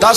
10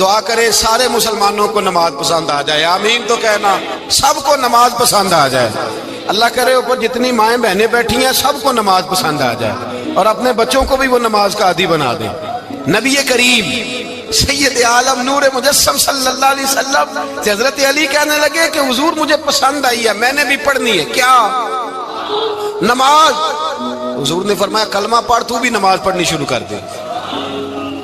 دعا کرے سارے مسلمانوں کو نماز پسند آ جائے، آمین تو کہنا، سب کو نماز پسند آ جائے۔ اللہ کرے اوپر جتنی مائیں بہنیں بیٹھی ہیں سب کو نماز پسند آ جائے، اور اپنے بچوں کو بھی وہ نماز کا عادی بنا دیں۔ نبی کریم سید عالم نور مجسم صلی اللہ علیہ وسلم سے حضرت علی کہنے لگے کہ حضور مجھے پسند آئی ہے، میں نے بھی پڑھنی ہے، کیا؟ نماز۔ حضور نے فرمایا کلمہ پڑھ، تو بھی نماز پڑھنی شروع کر دے۔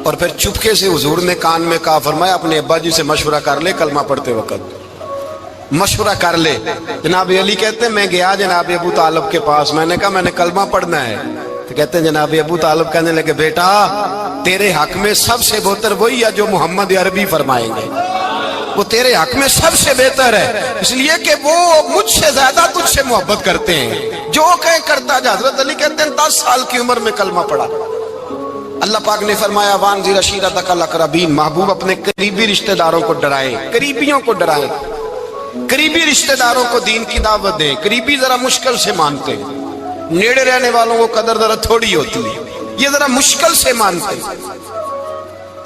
اور پھر چپکے سے حضور نے کان میں کہا، فرمایا اپنے ابا جی سے مشورہ کر لے کلمہ پڑھتے وقت، مشورہ کر لے۔ جناب علی کہتے ہیں میں گیا جناب ابو طالب کے پاس، میں نے کہا میں نے کلمہ پڑھنا ہے، تو کہتے ہیں جناب ابو طالب کہنے لگے بیٹا تیرے حق میں سب سے بہتر وہی ہے جو محمد عربی فرمائیں گے، وہ تیرے حق میں سب سے بہتر ہے، اس لیے کہ وہ مجھ سے زیادہ تجھ سے محبت کرتے ہیں، جو کہیں کرتا جا۔ حضرت علی کہتے ہیں 10 سال کی عمر میں کلمہ پڑھا۔ اللہ پاک نے فرمایا وانذر عشیرتک الاقربین، محبوب اپنے قریبی رشتہ داروں کو ڈرائیں، قریبیوں کو ڈرائیں، قریبی رشتہ داروں کو دین کی دعوت دیں۔ قریبی ذرا مشکل سے مانتے ہیں، نیڑے رہنے والوں کو قدر ذرا تھوڑی ہوتی ہے، یہ ذرا مشکل سے مانتے ہیں۔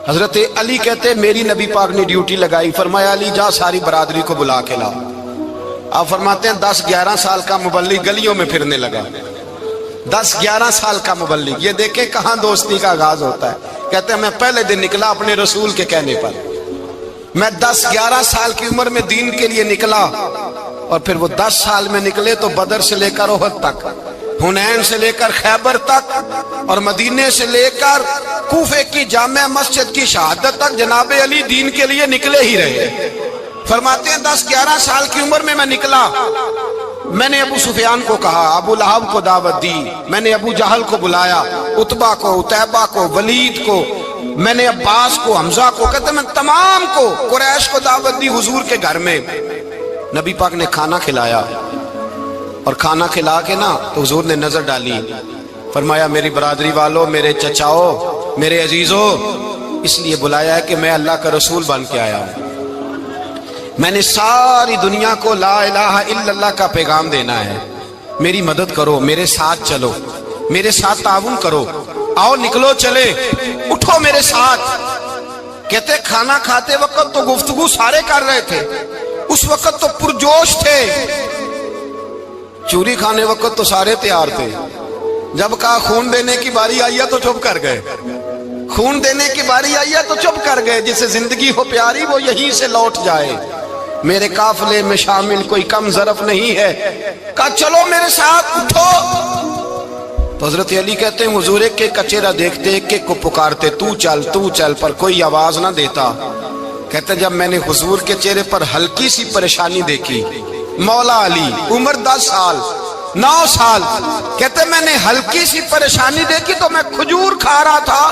حضرت علی کہتے ہیں میری نبی پاک نے ڈیوٹی لگائی، فرمایا علی جا ساری برادری کو بلا کے لا۔ آپ فرماتے ہیں 10-11 سال کا مبلغ گلیوں میں پھرنے لگا، 10-11 سال کا مبلغ، یہ دیکھیں کہاں دوستی کا آغاز ہوتا ہے۔ کہتے ہیں میں پہلے دن نکلا اپنے رسول کے کہنے پر، میں 10-11 سال کی عمر میں دین کے لیے نکلا، اور پھر وہ 10 سال میں نکلے تو بدر سے لے کر احد تک، حنین سے لے کر خیبر تک، اور مدینے سے لے کر کوفے کی جامع مسجد کی شہادت تک جناب علی دین کے لیے نکلے ہی رہے۔ فرماتے ہیں 10-11 سال کی عمر میں نکلا، میں نے ابو سفیان کو کہا، ابو لہب کو دعوت دی، میں نے ابو جہل کو بلایا، عتبہ کو، عتیبہ کو، ولید کو، میں نے عباس کو، حمزہ کو، کہتے ہیں میں تمام کو، قریش کو دعوت دی حضور کے گھر میں۔ نبی پاک نے کھانا کھلایا، اور کھانا کھلا کے نا تو حضور نے نظر ڈالی، فرمایا میری برادری والوں، میرے چچاؤ، میرے عزیزوں، اس لیے بلایا ہے کہ میں اللہ کا رسول بن کے آیا ہوں، میں نے ساری دنیا کو لا الہ الا اللہ کا پیغام دینا ہے، میری مدد کرو، میرے ساتھ چلو، میرے ساتھ تعاون کرو، آؤ نکلو چلے، اٹھو میرے ساتھ۔ کہتے کھانا کھاتے وقت تو گفتگو سارے کر رہے تھے، اس وقت تو پرجوش تھے، چوری کھانے وقت تو سارے تیار تھے، جب کہا خون دینے کی باری آئی ہے تو چپ کر گئے، خون دینے کی باری آئی ہے تو چپ کر گئے، جسے زندگی ہو پیاری وہ یہیں سے لوٹ جائے، میرے قافلے میں شامل کوئی کم ظرف نہیں ہے، کہا چلو میرے ساتھ اٹھو۔ تو حضرت علی کہتے ہیں حضور ایک کا چہرہ دیکھتے ایک کو پکارتے تو چل، پر کوئی آواز نہ دیتا۔ کہتے جب میں نے حضور کے چہرے پر ہلکی سی پریشانی دیکھی، مولا علی عمر 10 سال 9 سال، کہتے میں نے ہلکی سی پریشانی دیکھی تو میں کھجور کھا رہا تھا،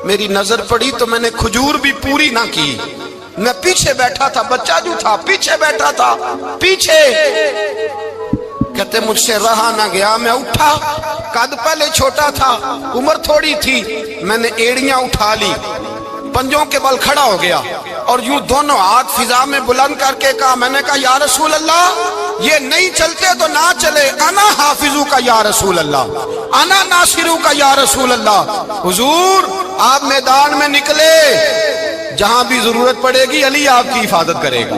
میری نظر پڑی تو میں نے کھجور بھی پوری نہ کی، میں پیچھے بیٹھا تھا، بچہ جو تھا پیچھے بیٹھا تھا، پیچھے۔ کہتے مجھ سے رہا نہ گیا، میں اٹھا، قد پہلے چھوٹا تھا، عمر تھوڑی تھی، میں نے ایڑیاں اٹھا لی، پنجوں کے بل کھڑا ہو گیا، اور یوں دونوں ہاتھ فضا میں بلند کر کے کہا، میں نے کہا یا رسول اللہ یہ نہیں چلتے تو نہ چلے، انا حافظو کا یا رسول اللہ، انا ناصرو کا یا رسول اللہ۔ حضور آپ میدان میں نکلے، جہاں بھی ضرورت پڑے گی علی آپ کی حفاظت کرے گا،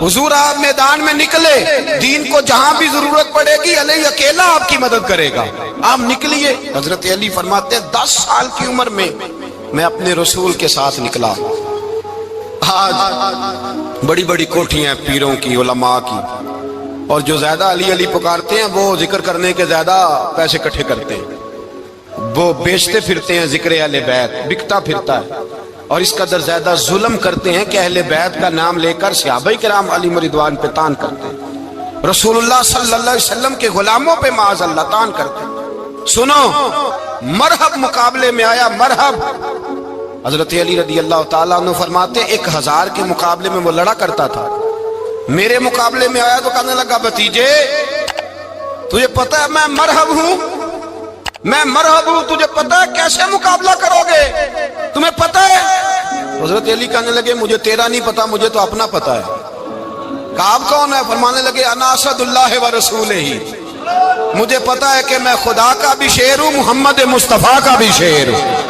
حضور آپ میدان میں نکلے، دین کو جہاں بھی ضرورت پڑے گی علی اکیلا آپ کی مدد کرے گا، آپ نکلیے۔ حضرت علی فرماتے ہیں 10 سال کی عمر میں میں اپنے رسول کے ساتھ نکلا۔ آج بڑی بڑی کوٹھیاں پیروں کی، علماء کی، اور جو زیادہ علی علی پکارتے ہیں وہ ذکر کرنے کے زیادہ پیسے اکٹھے کرتے ہیں، وہ بیچتے پھرتے ہیں ذکر اہل بیت، بکتا پھرتا ہے، اور اس قدر زیادہ ظلم کرتے ہیں کہ اہل بیت کا نام لے کر صحابہ کرام علی رضوان پہ تان کرتے ہیں، رسول اللہ صلی اللہ علیہ وسلم کے غلاموں پہ معاذ اللہ تان کرتے ہیں۔ سنو، مرحب مقابلے میں آیا، مرحب۔ حضرت علی رضی اللہ تعالیٰ عنہ فرماتے 1000 کے مقابلے میں وہ لڑا کرتا تھا، میرے مقابلے میں آیا تو کہنے لگا بھتیجے تجھے پتہ ہے میں مرحب ہوں، میں مرحب ہوں، تجھے پتہ ہے کیسے مقابلہ کرو گے، تمہیں پتہ ہے؟ حضرت علی کہنے لگے مجھے تیرا نہیں پتا، مجھے تو اپنا پتا ہے۔ کہا آپ کون ہے؟ فرمانے لگے انا اسد اللہ و رسولہ، مجھے پتا ہے کہ میں خدا کا بھی شیر ہوں، محمد مصطفیٰ کا بھی شیر ہوں۔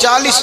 40।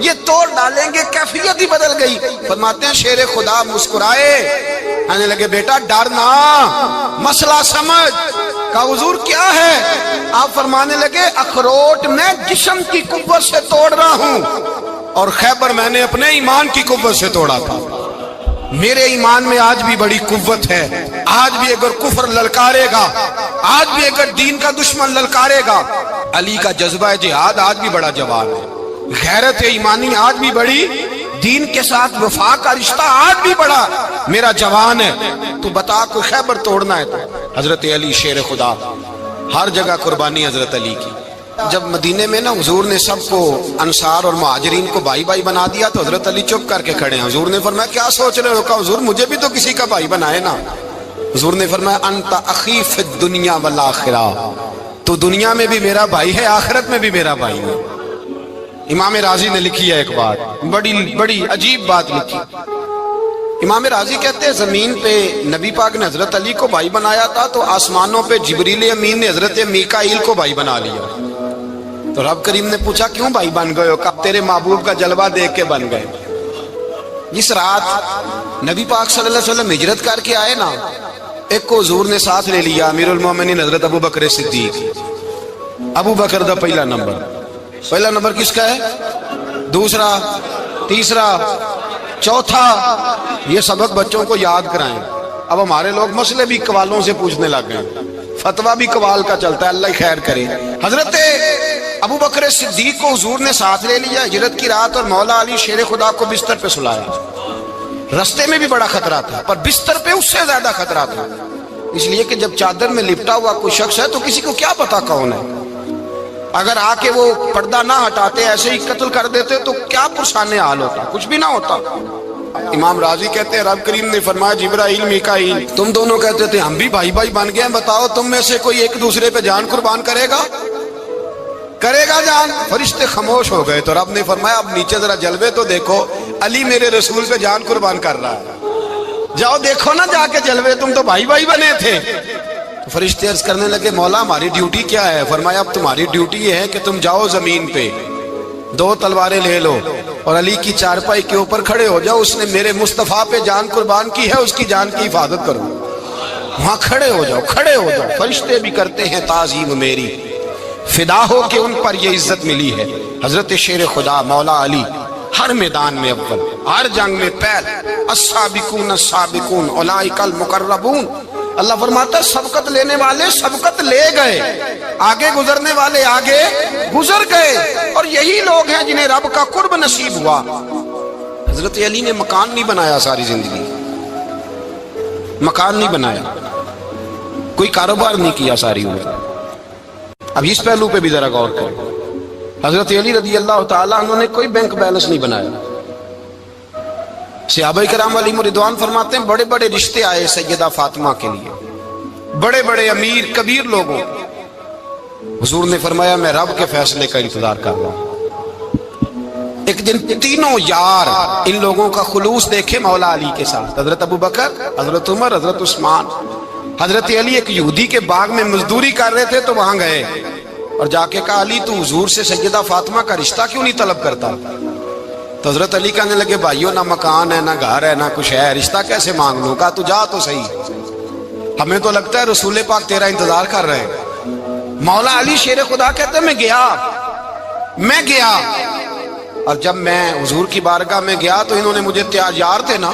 یہ توڑ ڈالیں گے، کیفیت ہی بدل گئی۔ فرماتے ہیں شیر خدا مسکرائے، کہنے لگے بیٹا ڈرنا، مسئلہ سمجھ۔ کہا حضور کیا ہے؟ آپ فرمانے لگے اخروٹ میں جسم کی قوت سے توڑ رہا ہوں، اور خیبر میں نے اپنے ایمان کی قوت سے توڑا تھا۔ میرے ایمان میں آج بھی بڑی قوت ہے، آج بھی اگر کفر للکارے گا، آج بھی اگر دین کا دشمن للکارے گا، علی کا جذبہ جہاد آج بھی بڑا جوان ہے، غیرت ایمانی آج بھی بڑی، دین کے ساتھ وفا کا رشتہ آج بھی بڑا میرا جوان ہے۔ تو بتا کوئی خیبر توڑنا ہے تو حضرت علی شیر خدا، ہر جگہ قربانی حضرت علی کی۔ جب مدینے میں نا حضور نے سب کو انصار اور مہاجرین کو بھائی بھائی بنا دیا تو حضرت علی چپ کر کے کھڑے ہیں۔ حضور نے فرمایا کیا سوچ رہے ہو؟ کہا حضور مجھے بھی تو کسی کا بھائی بنائے نا۔ حضور نے فرمایا انت اخی فی الدنیا والآخرہ، تو دنیا میں بھی میرا بھائی ہے، آخرت میں بھی میرا بھائی ہے۔ امام راضی نے لکھی ہے ایک بات، بڑی عجیب بات لکھی۔ امام راضی کہتے ہیں زمین پہ نبی پاک نے حضرت علی کو بھائی بنایا تھا تو آسمانوں پہ جبریل امین نے حضرت میکائیل کو بھائی بنا لیا۔ تو رب کریم نے پوچھا کیوں بھائی بن گئے ہو؟ کہا تیرے محبوب کا جلوہ دیکھ کے بن گئے۔ جس رات نبی پاک صلی اللہ علیہ وسلم ہجرت کر کے آئے نا، ایک کو حضور نے ساتھ لے لیا، امیر المومنین حضرت ابو بکر صدیق۔ ابو بکر دا پہلا نمبر کس کا ہے؟ دوسرا، تیسرا، چوتھا۔ یہ سبق بچوں کو یاد کرائیں۔ اب ہمارے لوگ مسئلے بھی قوالوں سے پوچھنے لگ گئے، فتویٰ بھی قوال کا چلتا ہے، اللہ خیر کرے۔ حضرت ابو بکر صدیق کو حضور نے ساتھ لے لیا ہجرت کی رات، اور مولا علی شیر خدا کو بستر پہ سلایا۔ رستے میں بھی بڑا خطرہ تھا، پر بستر پہ اس سے زیادہ خطرہ تھا، اس لیے کہ جب چادر میں لپٹا ہوا کوئی شخص ہے تو کسی کو کیا پتا کون ہے، اگر آ کے وہ پردہ نہ ہٹاتے ایسے ہی قتل کر دیتے تو کیا پرسان حال ہوتا، کچھ بھی نہ ہوتا۔ امام راضی کہتے ہیں رب کریم نے فرمایا جبرائیل میکائیل تم دونوں کہتے تھے ہم بھی بھائی بھائی بن گئے ہیں، بتاؤ تم میں سے کوئی ایک دوسرے پہ جان قربان کرے گا جان؟ فرشتے خاموش ہو گئے۔ تو رب نے فرمایا اب نیچے ذرا جلوے تو دیکھو، علی میرے رسول پہ جان قربان کر رہا ہے، جاؤ دیکھو نا جا کے جلوے، تم تو بھائی بھائی بنے تھے۔ فرشتے عرض کرنے لگے مولا ہماری ڈیوٹی کیا ہے؟ فرمایا اب تمہاری ڈیوٹی یہ ہے کہ تم جاؤ زمین پہ، دو تلواریں لے لو اور علی کی چارپائی کے اوپر کھڑے ہو جاؤ، اس نے میرے مصطفیٰ پہ جان قربان کی ہے، اس کی جان کی حفاظت کرو۔ وہاں کھڑے ہو جاؤ۔ فرشتے بھی کرتے ہیں تعظیم میری، فدا ہو کہ ان پر یہ عزت ملی ہے۔ حضرت شیر خدا مولا علی ہر میدان میں اول، ہر جنگ میں پہل، السابقون السابقون اولئک المقربون۔ اللہ فرماتا ہے سبقت لینے والے سبقت لے گئے، آگے گزرنے والے آگے گزر گئے، اور یہی لوگ ہیں جنہیں رب کا قرب نصیب ہوا۔ حضرت علی نے مکان نہیں بنایا، ساری زندگی مکان نہیں بنایا، کوئی کاروبار نہیں کیا ساری عمر۔ اب اس پہلو پہ بھی ذرا غور کریں، حضرت علی رضی اللہ تعالیٰ انہوں نے کوئی بینک بیلنس نہیں بنایا۔ صحابہ کرام علیہم رضوان فرماتے ہیں بڑے بڑے رشتے آئے سیدہ فاطمہ کے لیے، بڑے بڑے امیر کبیر لوگوں، حضور نے فرمایا میں رب کے فیصلے کا انتظار کر رہا ہوں۔ ایک دن تینوں یار ان لوگوں کا خلوص دیکھے مولا علی کے ساتھ، حضرت ابو بکر، حضرت عمر، حضرت عثمان۔ حضرت علی ایک یہودی کے باغ میں مزدوری کر رہے تھے تو وہاں گئے اور جا کے کہا علی تو حضور سے سیدہ فاطمہ کا رشتہ کیوں نہیں طلب کرتا؟ تو حضرت علی کہنے لگے بھائیو نہ مکان ہے، نہ گھر ہے، نہ کچھ ہے، رشتہ کیسے مانگ لوں؟ کہا تو جا تو صحیح، ہمیں تو لگتا ہے رسول پاک تیرا انتظار کر رہے ہیں۔ مولا علی شیر خدا کہتے میں گیا اور جب میں حضور کی بارگاہ میں گیا تو انہوں نے مجھے یار تھے نا،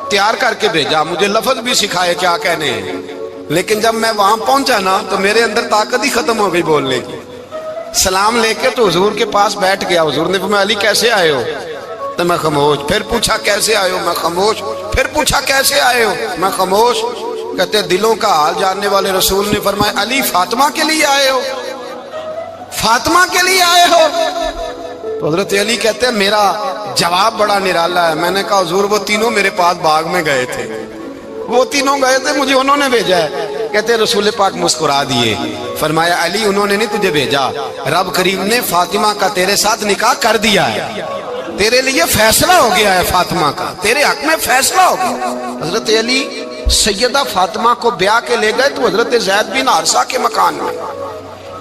تیار کر کے بھیجا، مجھے لفظ بھی سکھائے کیا کہنے ہیں، لیکن جب میں وہاں پہنچا نا تو میرے اندر طاقت ہی ختم ہو گئی بولنے کی۔ سلام لے کے تو حضور کے پاس بیٹھ گیا، حضور نے فرمایا علی کیسے آئے ہو؟ تو میں خاموش، پھر پوچھا کیسے آئے ہو؟ میں خاموش، پھر پوچھا کیسے آئے ہو؟ میں خاموش۔ کہتے دلوں کا حال جاننے والے رسول نے فرمایا علی فاطمہ کے لیے آئے ہو؟ فاطمہ کے لیے آئے ہو؟ تو حضرت علی کہتے ہیں میرا جواب بڑا نرالا ہے۔ میں نے کہا حضور وہ تینوں میرے پاس باغ میں گئے تھے، وہ تینوں گئے تھے، مجھے انہوں نے بھیجا ہے۔ کہتے رسول پاک مسکرا دیے، فرمایا علی انہوں نے نہیں تجھے بھیجا، رب کریم نے فاطمہ کا تیرے ساتھ نکاح کر دیا ہے، تیرے لیے فیصلہ ہو گیا ہے فاطمہ کا، تیرے حق میں فیصلہ ہو گیا۔ حضرت علی سیدہ فاطمہ کو بیاہ کے لے گئے تو حضرت زید بن حارثہ کے مکان میں،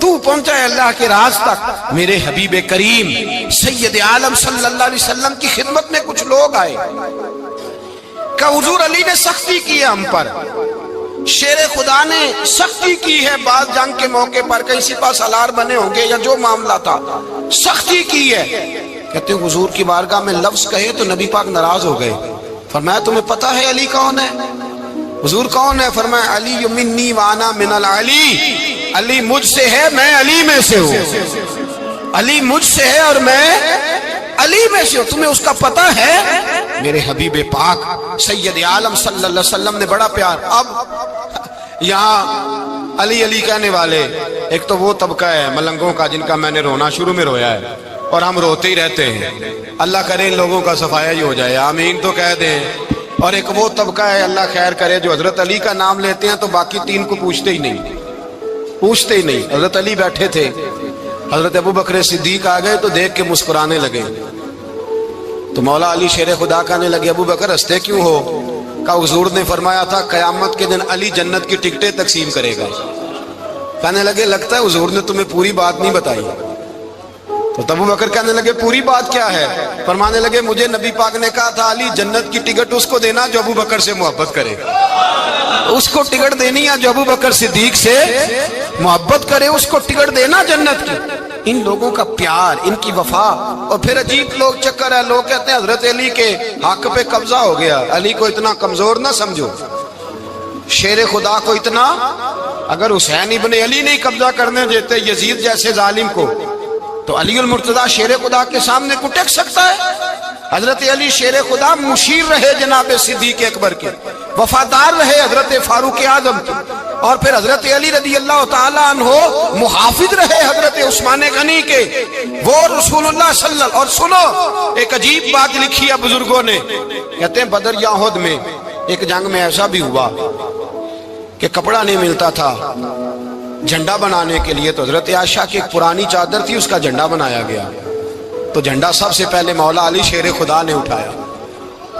تو پہنچا ہے اللہ کے راز تک۔ میرے حبیب کریم سید عالم صلی اللہ علیہ وسلم کی خدمت میں کچھ لوگ آئے کہ حضور علی نے سختی کی ہے ہم پر، شیر خدا نے سختی کی ہے، بعض جنگ کے موقع پر کہیں سپاہ سالار بنے ہوں گے یا جو معاملہ تھا، سختی کی ہے۔ کہتے ہیں حضور کی بارگاہ میں لفظ کہے تو نبی پاک ناراض ہو گئے۔ فرمایا تمہیں پتہ ہے علی کون ہے؟ حضور کون ہے؟ فرمایا علی منی وانا من العلی، علی مجھ سے ہے میں علی میں سے ہوں، علی مجھ سے ہے اور میں علی میں سے ہوں، تمہیں اس کا پتہ ہے؟ میرے حبیب پاک سید عالم صلی اللہ علیہ وسلم نے بڑا پیار۔ اب یہاں علی علی کہنے والے ایک تو وہ طبقہ ہے ملنگوں کا جن کا میں نے رونا شروع میں رویا ہے اور ہم روتے ہی رہتے ہیں، اللہ کرے ان لوگوں کا صفایا ہی ہو جائے، آمین تو کہہ دیں۔ اور ایک وہ طبقہ ہے اللہ خیر کرے جو حضرت علی کا نام لیتے ہیں تو باقی تین کو پوچھتے ہی نہیں۔ حضرت علی بیٹھے تھے، حضرت ابو بکر صدیق آ گئے تو دیکھ کے مسکرانے لگے، تو مولا علی شیر خدا کہنے لگے ابو بکر ہنستے کیوں ہو؟ کہ حضور نے فرمایا تھا قیامت کے دن علی جنت کی ٹکٹیں تقسیم کرے گا۔ کہنے لگے لگتا ہے حضور نے تمہیں پوری بات نہیں بتائی۔ تو ابو بکر کہنے لگے پوری بات کیا ہے؟ فرمانے لگے مجھے نبی پاک نے کہا تھا علی جنت کی ٹکٹ اس کو دینا جو ابو بکر سے محبت کرے، اس کو ٹکٹ دینی ہے جو ابو بکر صدیق سے محبت کرے، اس کو ٹکٹ دینا جنت کی۔ ان لوگوں کا پیار، ان کی وفا۔ اور پھر عجیب لوگ چکر ہے، لوگ کہتے ہیں حضرت علی کے حق پہ قبضہ ہو گیا، علی کو اتنا کمزور نہ سمجھو، شیر خدا کو اتنا، اگر حسین ابن علی نہیں قبضہ کرنے دیتے یزید جیسے ظالم کو تو علی المرتضیٰ شیر خدا کے سامنے کو ٹک سکتا ہے؟ حضرت علی شیر خدا مشیر رہے جناب صدیق اکبر کے، وفادار رہے حضرت فاروق اعظم کے، اور پھر حضرت علی رضی اللہ تعالیٰ عنہ محافظ رہے حضرت عثمان غنی کے، وہ رسول اللہ صلی اللہ۔ اور سنو ایک عجیب بات لکھی ہے بزرگوں نے، کہتے ہیں بدر یا احد میں ایک جنگ میں ایسا بھی ہوا کہ کپڑا نہیں ملتا تھا جھنڈا بنانے کے لیے، تو حضرت عائشہ کی ایک پرانی چادر تھی، اس کا جھنڈا بنایا گیا، تو جھنڈا سب سے پہلے مولا علی شیر خدا نے اٹھایا۔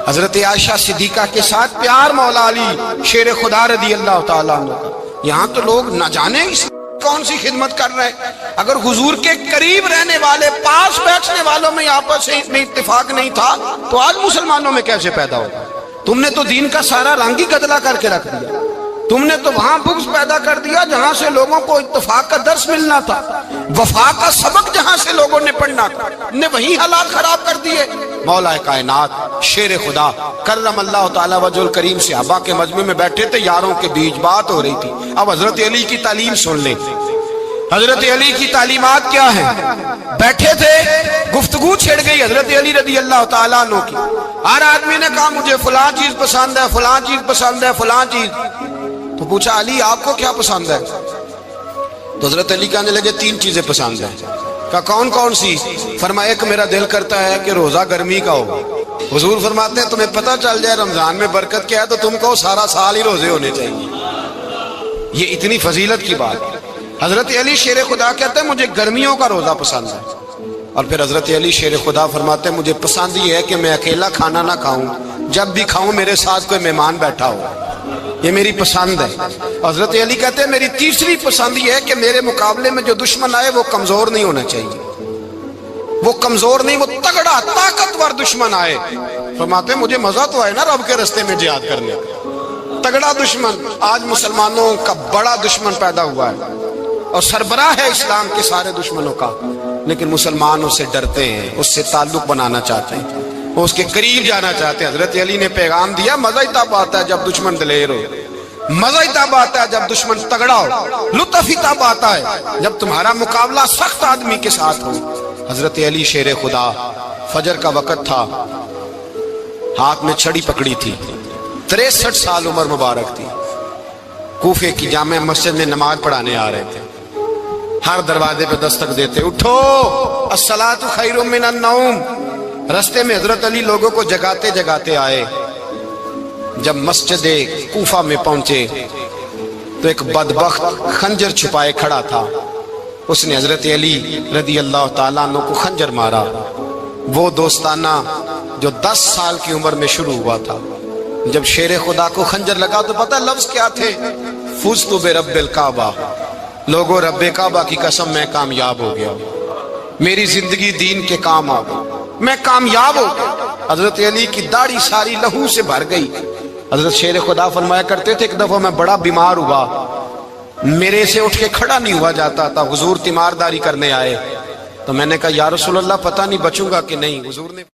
حضرت عائشہ صدیقہ کے ساتھ پیار مولا علی شیر خدا رضی اللہ تعالیٰ عنہ کا۔ یہاں تو لوگ نہ جانے اس کون سی خدمت کر رہے ہیں، اگر حضور کے قریب رہنے والے پاس بیٹھنے والوں میں آپس میں اتفاق نہیں تھا تو آج مسلمانوں میں کیسے پیدا ہوگا؟ تم نے تو دین کا سارا رنگ ہی گدلا کر کے رکھ دیا، تم نے تو وہاں بغض پیدا کر دیا جہاں سے لوگوں کو اتفاق کا درس ملنا تھا، وفا کا سبق جہاں سے لوگوں نے پڑھنا تھا، نے وہی حالات خراب کر دیے۔ مولا کائنات شیر خدا کرم اللہ تعالیٰ وجہ الکریم صحابہ کے مجمع میں بیٹھے تھے، یاروں کے بیچ بات ہو رہی تھی۔ اب حضرت علی کی تعلیم سن لیں، حضرت علی کی تعلیمات کیا ہیں؟ بیٹھے تھے، گفتگو چھڑ گئی حضرت علی رضی اللہ تعالیٰ عنہ کی، ہر آدمی نے کہا مجھے فلاں چیز پسند ہے، فلاں چیز پسند ہے، فلاں چیز۔ تو پوچھا علی آپ کو کیا پسند ہے؟ تو حضرت علی کہنے لگے تین چیزیں پسند ہیں۔ کہا کون کون سی؟ فرمایا ایک میرا دل کرتا ہے کہ روزہ گرمی کا ہو۔ حضور فرماتے ہیں تمہیں پتہ چل جائے رمضان میں برکت کیا ہے تو تم کو سارا سال ہی روزے ہونے چاہیے، یہ اتنی فضیلت کی بات۔ حضرت علی شیر خدا کہتے ہیں مجھے گرمیوں کا روزہ پسند ہے، اور پھر حضرت علی شیر خدا فرماتے ہیں مجھے پسند یہ ہے کہ میں اکیلا کھانا نہ کھاؤں، جب بھی کھاؤں میرے ساتھ کوئی مہمان بیٹھا ہو، یہ میری پسند ہے۔ حضرت علی کہتے ہیں میری تیسری پسند یہ ہے کہ میرے مقابلے میں جو دشمن آئے وہ کمزور نہیں ہونا چاہیے، وہ کمزور نہیں، وہ تگڑا طاقتور دشمن آئے۔ فرماتے ہیں مجھے مزہ تو آئے نا رب کے رستے میں جہاد کرنے کا، تگڑا دشمن۔ آج مسلمانوں کا بڑا دشمن پیدا ہوا ہے اور سربراہ ہے اسلام کے سارے دشمنوں کا، لیکن مسلمان اس سے ڈرتے ہیں، اس سے تعلق بنانا چاہتے ہیں، وہ اس کے قریب جانا چاہتے ہیں۔ حضرت علی نے پیغام دیا مزہ ہی تب آتا ہے جب دشمن دلیر ہو، مزہ ہی تب آتا ہے جب دشمن تگڑا ہو، لطف ہی تب آتا ہے جب تمہارا مقابلہ سخت آدمی کے ساتھ ہو۔ حضرت علی شیر خدا، فجر کا وقت تھا، ہاتھ میں چھڑی پکڑی تھی، 63 سال عمر مبارک تھی، کوفے کی جامع مسجد میں نماز پڑھانے آ رہے تھے، ہر دروازے پہ دستک دیتے اٹھو الصلاۃ خیر من النوم۔ رستے میں حضرت علی لوگوں کو جگاتے جگاتے آئے، جب مسجد کوفہ میں پہنچے تو ایک بدبخت خنجر چھپائے کھڑا تھا، اس نے حضرت علی رضی اللہ تعالیٰ عنہ کو خنجر مارا۔ وہ دوستانہ جو 10 سال کی عمر میں شروع ہوا تھا، جب شیر خدا کو خنجر لگا تو پتہ لفظ کیا تھے؟ فزت برب الکعبہ، لوگوں رب کعبہ کی قسم میں کامیاب ہو گیا، میری زندگی دین کے کام آ گئی، میں کامیاب ہو گیا۔ حضرت علی کی داڑھی ساری لہو سے بھر گئی۔ حضرت شیر خدا فرمایا کرتے تھے ایک دفعہ میں بڑا بیمار ہوا، میرے سے اٹھ کے کھڑا نہیں ہوا جاتا تھا، حضور تیمارداری کرنے آئے تو میں نے کہا یا رسول اللہ پتہ نہیں بچوں گا کہ نہیں۔ حضور نے